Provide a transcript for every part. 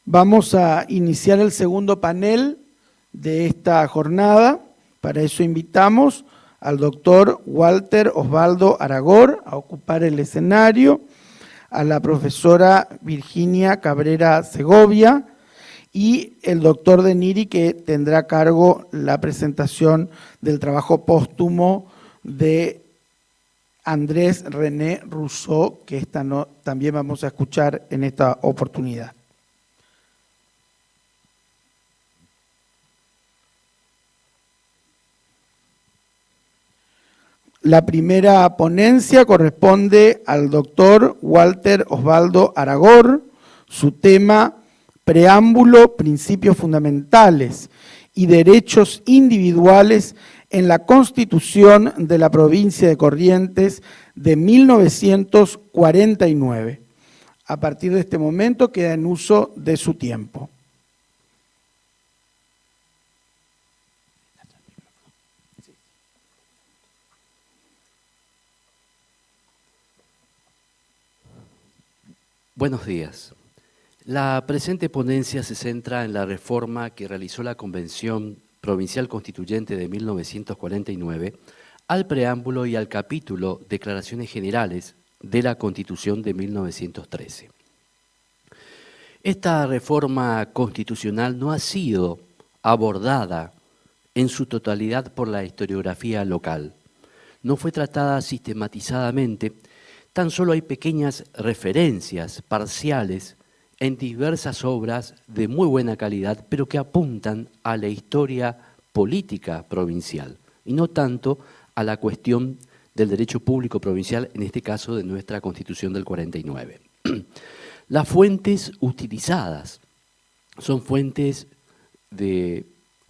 Vamos a iniciar el segundo panel de esta jornada. Para eso invitamos al doctor Walter Osvaldo Aragor a ocupar el escenario, a la profesora Virginia Cabrera Segovia y el doctor De Niri, que tendrá a cargo la presentación del trabajo póstumo de Andrés René Rousseau, que también vamos a escuchar en esta oportunidad. La primera ponencia corresponde al doctor Walter Osvaldo Aragor, su tema Preámbulo, Principios Fundamentales y Derechos Individuales en la Constitución de la Provincia de Corrientes de 1949. A partir de este momento queda en uso de su tiempo. Buenos días. La presente ponencia se centra en la reforma que realizó la Convención Provincial Constituyente de 1949 al preámbulo y al capítulo Declaraciones Generales de la Constitución de 1913. Esta reforma constitucional no ha sido abordada en su totalidad por la historiografía local. No fue tratada sistematizadamente. Tan solo hay pequeñas referencias parciales en diversas obras de muy buena calidad, pero que apuntan a la historia política provincial y no tanto a la cuestión del derecho público provincial, en este caso de nuestra Constitución del 49. Las fuentes utilizadas son fuentes de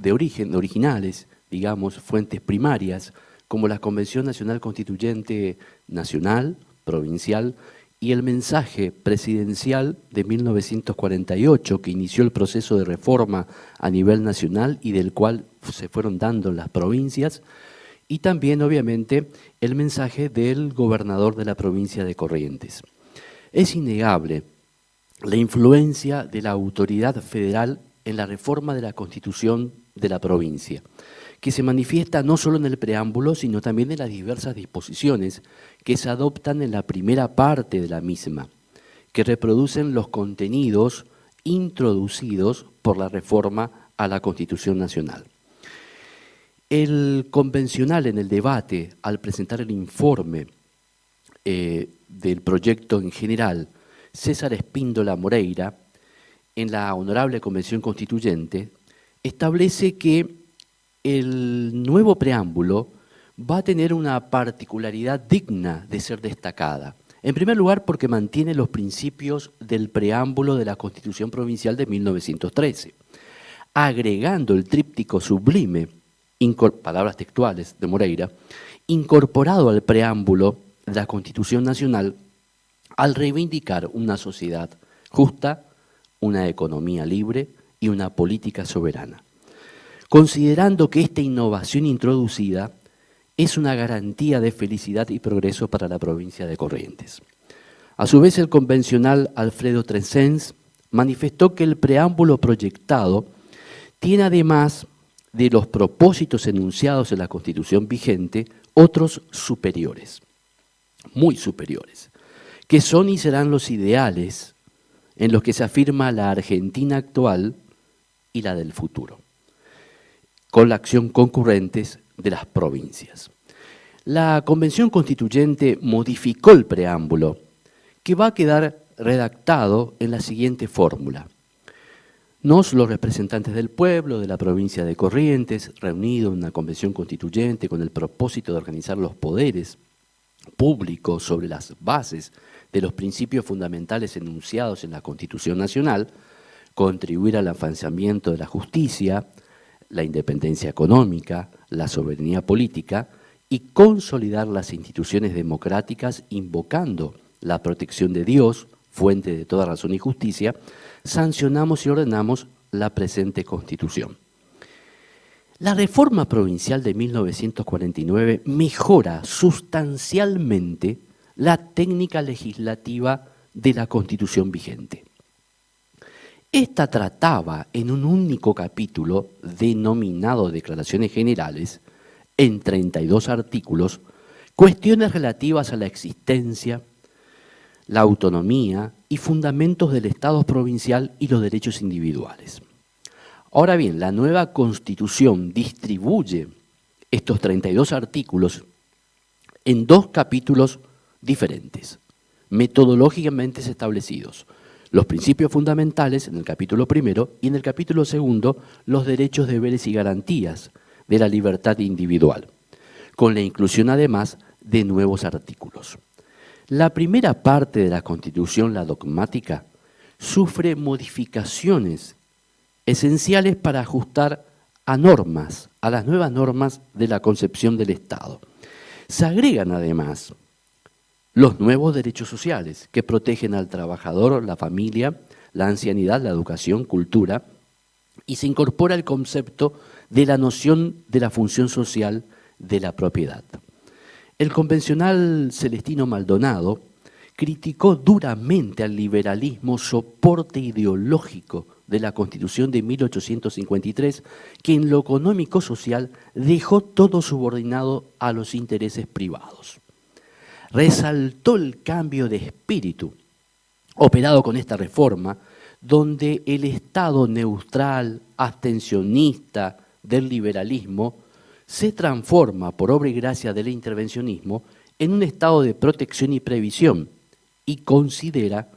origen, originales, digamos, fuentes primarias, como la Convención Nacional Constituyente Nacional, provincial, y el mensaje presidencial de 1948 que inició el proceso de reforma a nivel nacional y del cual se fueron dando las provincias, y también obviamente el mensaje del gobernador de la provincia de Corrientes. Es innegable la influencia de la autoridad federal en la reforma de la Constitución de la provincia, que se manifiesta no solo en el preámbulo, sino también en las diversas disposiciones que se adoptan en la primera parte de la misma, que reproducen los contenidos introducidos por la reforma a la Constitución Nacional. El convencional en el debate, al presentar el informe del proyecto en general, César Espíndola Moreira, en la Honorable Convención Constituyente, establece que el nuevo preámbulo va a tener una particularidad digna de ser destacada. En primer lugar, porque mantiene los principios del preámbulo de la Constitución Provincial de 1913, agregando el tríptico sublime, palabras textuales de Moreira, incorporado al preámbulo de la Constitución Nacional al reivindicar una sociedad justa, una economía libre y una política soberana, considerando que esta innovación introducida es una garantía de felicidad y progreso para la provincia de Corrientes. A su vez, el convencional Alfredo Tresens manifestó que el preámbulo proyectado tiene, además de los propósitos enunciados en la Constitución vigente, otros superiores, muy superiores, que son y serán los ideales en los que se afirma la Argentina actual y la del futuro, con la acción concurrentes de las provincias. La Convención Constituyente modificó el preámbulo, que va a quedar redactado en la siguiente fórmula. Nos, los representantes del pueblo de la provincia de Corrientes, reunidos en una Convención Constituyente con el propósito de organizar los poderes públicos sobre las bases de los principios fundamentales enunciados en la Constitución Nacional, contribuir al afianzamiento de la justicia, la independencia económica, la soberanía política y consolidar las instituciones democráticas invocando la protección de Dios, fuente de toda razón y justicia, sancionamos y ordenamos la presente Constitución. La reforma provincial de 1949 mejora sustancialmente la técnica legislativa de la Constitución vigente. Esta trataba en un único capítulo, denominado Declaraciones Generales, en 32 artículos, cuestiones relativas a la existencia, la autonomía y fundamentos del Estado provincial y los derechos individuales. Ahora bien, la nueva Constitución distribuye estos 32 artículos en dos capítulos diferentes, metodológicamente establecidos. Los principios fundamentales en el capítulo primero y en el capítulo segundo los derechos, deberes y garantías de la libertad individual, con la inclusión además de nuevos artículos. La primera parte de la Constitución, la dogmática, sufre modificaciones esenciales para ajustar a normas, a las nuevas normas de la concepción del Estado. Se agregan además los nuevos derechos sociales que protegen al trabajador, la familia, la ancianidad, la educación, cultura, y se incorpora el concepto de la noción de la función social de la propiedad. El convencional Celestino Maldonado criticó duramente al liberalismo, soporte ideológico de la Constitución de 1853, que en lo económico-social dejó todo subordinado a los intereses privados. Resaltó el cambio de espíritu operado con esta reforma, donde el Estado neutral, abstencionista del liberalismo, se transforma, por obra y gracia del intervencionismo, en un estado de protección y previsión, y considera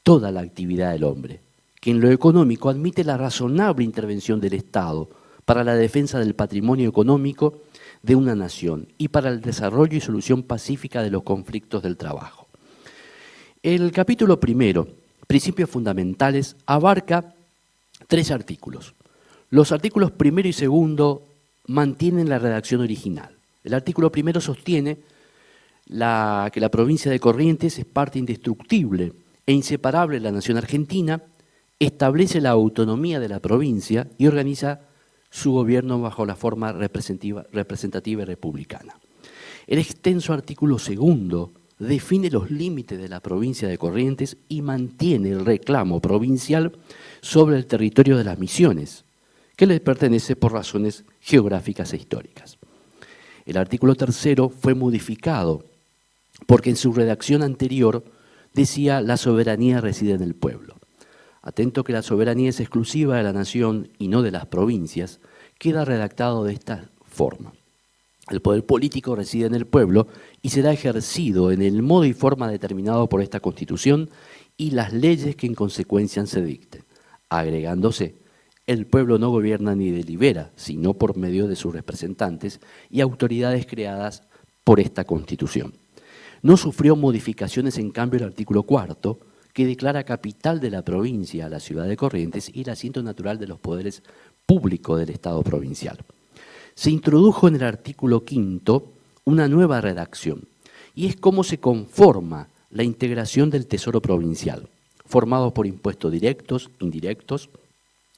toda la actividad del hombre, que en lo económico admite la razonable intervención del Estado para la defensa del patrimonio económico de una nación y para el desarrollo y solución pacífica de los conflictos del trabajo. El capítulo primero, Principios Fundamentales, abarca 3 artículos. Los artículos primero y segundo mantienen la redacción original. El artículo primero sostiene que la provincia de Corrientes es parte indestructible e inseparable de la nación argentina, establece la autonomía de la provincia y organiza su gobierno bajo la forma representativa y republicana. El extenso artículo segundo define los límites de la provincia de Corrientes y mantiene el reclamo provincial sobre el territorio de las Misiones, que le pertenece por razones geográficas e históricas. El artículo tercero fue modificado porque en su redacción anterior decía la soberanía reside en el pueblo. Atento que la soberanía es exclusiva de la nación y no de las provincias, queda redactado de esta forma. El poder político reside en el pueblo y será ejercido en el modo y forma determinado por esta Constitución y las leyes que en consecuencia se dicten, agregándose: el pueblo no gobierna ni delibera, sino por medio de sus representantes y autoridades creadas por esta Constitución. No sufrió modificaciones, en cambio, el artículo cuarto, que declara capital de la provincia a la ciudad de Corrientes y el asiento natural de los poderes públicos del Estado provincial. Se introdujo en el artículo quinto una nueva redacción, y es cómo se conforma la integración del Tesoro provincial, formado por impuestos directos, indirectos,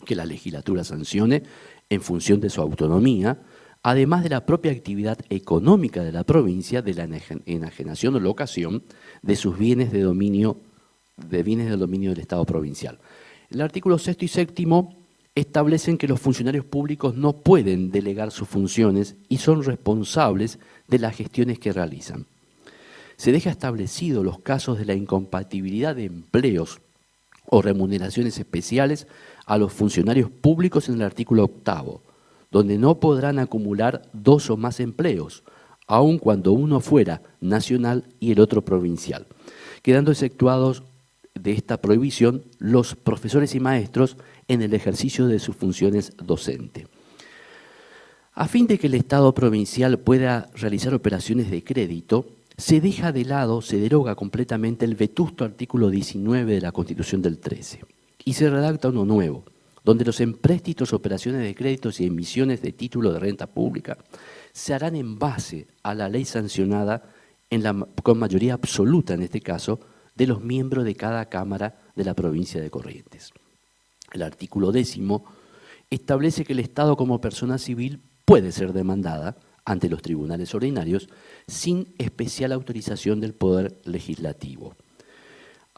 que la legislatura sancione en función de su autonomía, además de la propia actividad económica de la provincia, de la enajenación o locación de sus bienes del dominio del Estado provincial. El artículo sexto y séptimo establecen que los funcionarios públicos no pueden delegar sus funciones y son responsables de las gestiones que realizan. Se deja establecido los casos de la incompatibilidad de empleos o remuneraciones especiales a los funcionarios públicos en el artículo octavo, donde no podrán acumular 2 o más empleos, aun cuando uno fuera nacional y el otro provincial, quedando exceptuados de esta prohibición los profesores y maestros en el ejercicio de sus funciones docentes. A fin de que el Estado provincial pueda realizar operaciones de crédito, se deja de lado, se deroga completamente el vetusto artículo 19 de la Constitución del 13 y se redacta uno nuevo, donde los empréstitos, operaciones de créditos y emisiones de título de renta pública se harán en base a la ley sancionada con mayoría absoluta, en este caso, de los miembros de cada Cámara de la provincia de Corrientes. El artículo 10 establece que el Estado como persona civil puede ser demandada ante los tribunales ordinarios sin especial autorización del Poder Legislativo.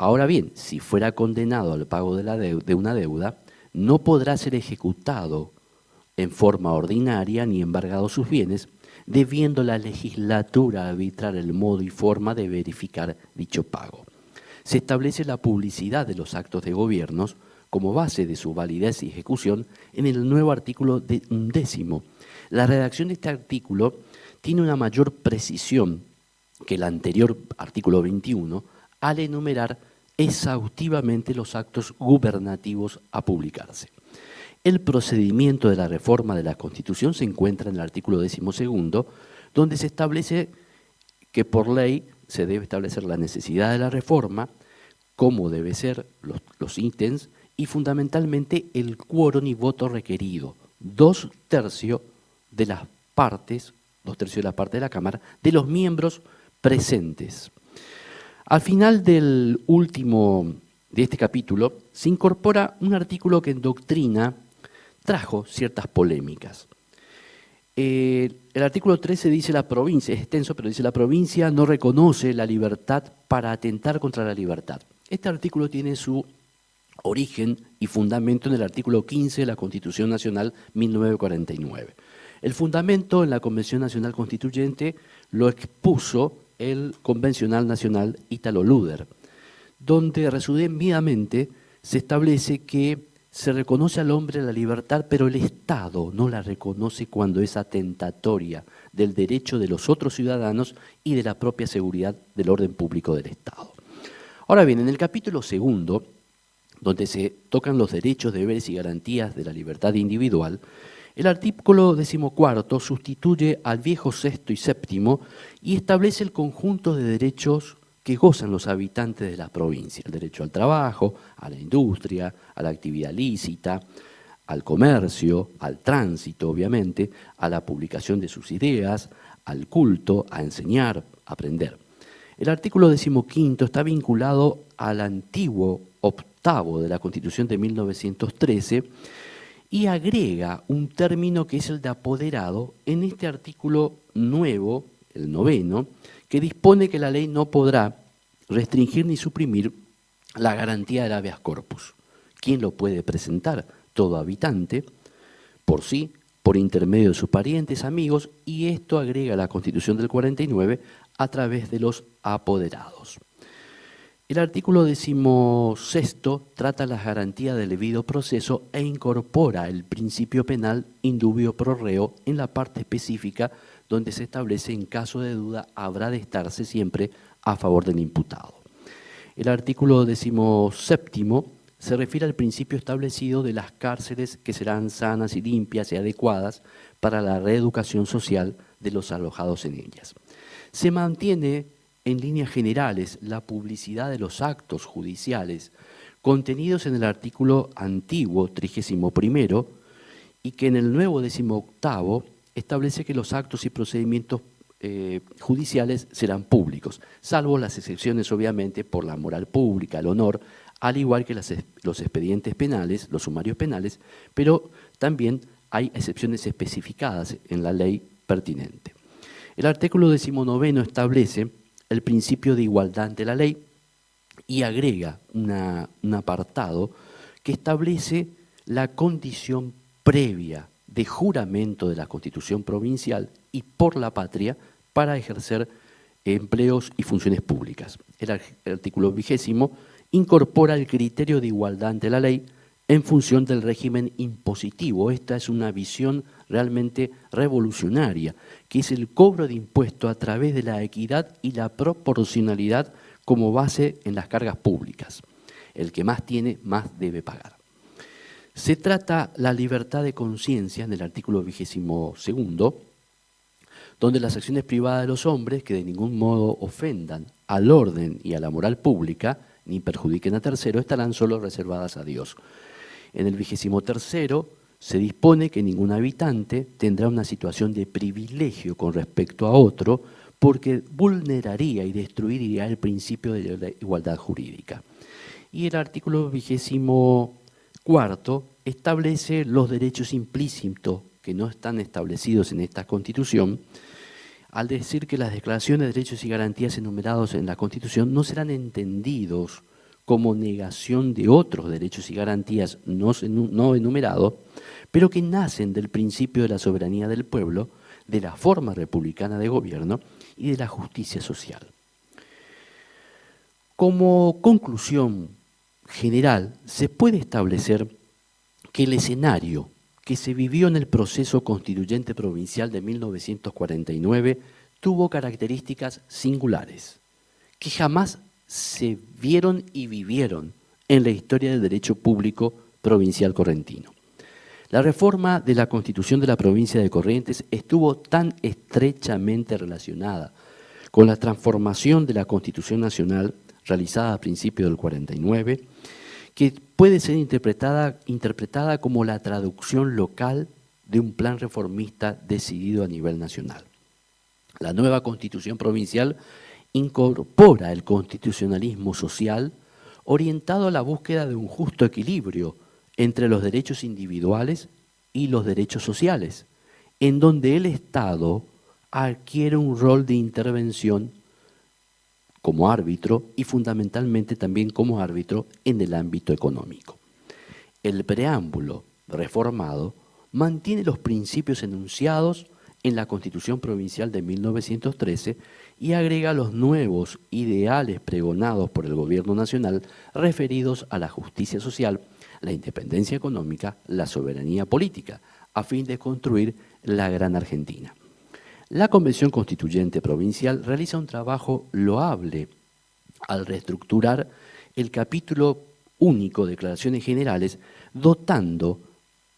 Ahora bien, si fuera condenado al pago de una deuda, no podrá ser ejecutado en forma ordinaria ni embargado sus bienes, debiendo la legislatura arbitrar el modo y forma de verificar dicho pago. Se establece la publicidad de los actos de gobiernos como base de su validez y ejecución en el nuevo artículo 11. La redacción de este artículo tiene una mayor precisión que el anterior artículo 21 al enumerar exhaustivamente los actos gubernativos a publicarse. El procedimiento de la reforma de la Constitución se encuentra en el artículo 12, donde se establece que por ley se debe establecer la necesidad de la reforma, cómo deben ser los ítems y fundamentalmente el quórum y voto requerido, 2/3 de las partes, 2/3 de la parte de la Cámara, de los miembros presentes. Al final del último de este capítulo se incorpora un artículo que en doctrina trajo ciertas polémicas. El artículo 13 dice la provincia, es extenso, pero dice la provincia no reconoce la libertad para atentar contra la libertad. Este artículo tiene su origen y fundamento en el artículo 15 de la Constitución Nacional 1949. El fundamento en la Convención Nacional Constituyente lo expuso el Convencional Nacional Ítalo Luder, donde resumidamente se establece que se reconoce al hombre la libertad, pero el Estado no la reconoce cuando es atentatoria del derecho de los otros ciudadanos y de la propia seguridad del orden público del Estado. Ahora bien, en el capítulo 2, donde se tocan los derechos, deberes y garantías de la libertad individual, el artículo 14 sustituye al viejo 6 y 7 y establece el conjunto de derechos que gozan los habitantes de la provincia: el derecho al trabajo, a la industria, a la actividad lícita, al comercio, al tránsito, obviamente, a la publicación de sus ideas, al culto, a enseñar, a aprender. El artículo 15 está vinculado al antiguo 8 de la Constitución de 1913 y agrega un término que es el de apoderado en este artículo nuevo, el 9, que dispone que la ley no podrá restringir ni suprimir la garantía del habeas corpus. ¿Quién lo puede presentar? Todo habitante, por sí, por intermedio de sus parientes, amigos, y esto agrega la Constitución del 49 a través de los apoderados. El artículo 16 trata las garantías del debido proceso e incorpora el principio penal indubio pro reo en la parte específica donde se establece en caso de duda habrá de estarse siempre a favor del imputado. El artículo 17 se refiere al principio establecido de las cárceles que serán sanas y limpias y adecuadas para la reeducación social de los alojados en ellas. Se mantiene en líneas generales la publicidad de los actos judiciales contenidos en el artículo antiguo 31 y que en el nuevo 18 establece que los actos y procedimientos judiciales serán públicos, salvo las excepciones obviamente por la moral pública, el honor, al igual que los expedientes penales, los sumarios penales, pero también hay excepciones especificadas en la ley pertinente. El artículo 19 establece el principio de igualdad ante la ley y agrega un apartado que establece la condición previa de juramento de la Constitución provincial y por la patria para ejercer empleos y funciones públicas. El artículo 20 incorpora el criterio de igualdad ante la ley en función del régimen impositivo. Esta es una visión realmente revolucionaria, que es el cobro de impuestos a través de la equidad y la proporcionalidad como base en las cargas públicas. El que más tiene, más debe pagar. Se trata la libertad de conciencia en el artículo 22, donde las acciones privadas de los hombres que de ningún modo ofendan al orden y a la moral pública, ni perjudiquen a terceros, estarán solo reservadas a Dios. En el 23 se dispone que ningún habitante tendrá una situación de privilegio con respecto a otro porque vulneraría y destruiría el principio de la igualdad jurídica. Y el artículo 24 establece los derechos implícitos que no están establecidos en esta Constitución, al decir que las declaraciones de derechos y garantías enumerados en la Constitución no serán entendidos como negación de otros derechos y garantías no enumerados, pero que nacen del principio de la soberanía del pueblo, de la forma republicana de gobierno y de la justicia social. Como conclusión general, se puede establecer que el escenario que se vivió en el proceso constituyente provincial de 1949 tuvo características singulares, que jamás se vieron y vivieron en la historia del derecho público provincial correntino. La reforma de la Constitución de la provincia de Corrientes estuvo tan estrechamente relacionada con la transformación de la Constitución Nacional realizada a principios del 49, que puede ser interpretada como la traducción local de un plan reformista decidido a nivel nacional. La nueva Constitución provincial incorpora el constitucionalismo social orientado a la búsqueda de un justo equilibrio entre los derechos individuales y los derechos sociales, en donde el Estado adquiere un rol de intervención como árbitro y fundamentalmente también como árbitro en el ámbito económico. El preámbulo reformado mantiene los principios enunciados en la Constitución Provincial de 1913 y agrega los nuevos ideales pregonados por el Gobierno Nacional referidos a la justicia social, la independencia económica, la soberanía política, a fin de construir la Gran Argentina. La Convención Constituyente Provincial realiza un trabajo loable al reestructurar el capítulo único de Declaraciones Generales, dotando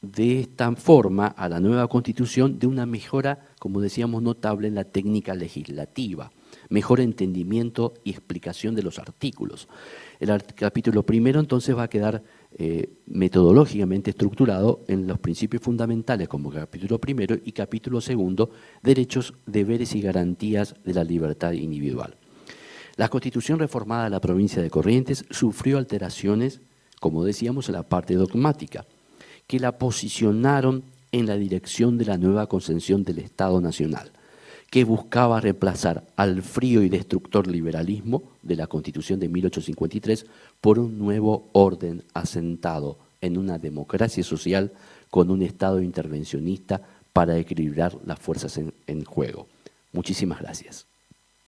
de esta forma a la nueva Constitución de una mejora, como decíamos, notable en la técnica legislativa, mejor entendimiento y explicación de los artículos. El capítulo primero entonces va a quedar metodológicamente estructurado en los principios fundamentales como capítulo primero y capítulo segundo, derechos, deberes y garantías de la libertad individual. La Constitución reformada de la provincia de Corrientes sufrió alteraciones, como decíamos, en la parte dogmática, que la posicionaron en la dirección de la nueva concepción del Estado Nacional, que buscaba reemplazar al frío y destructor liberalismo de la Constitución de 1853 por un nuevo orden asentado en una democracia social con un Estado intervencionista para equilibrar las fuerzas en juego. Muchísimas gracias.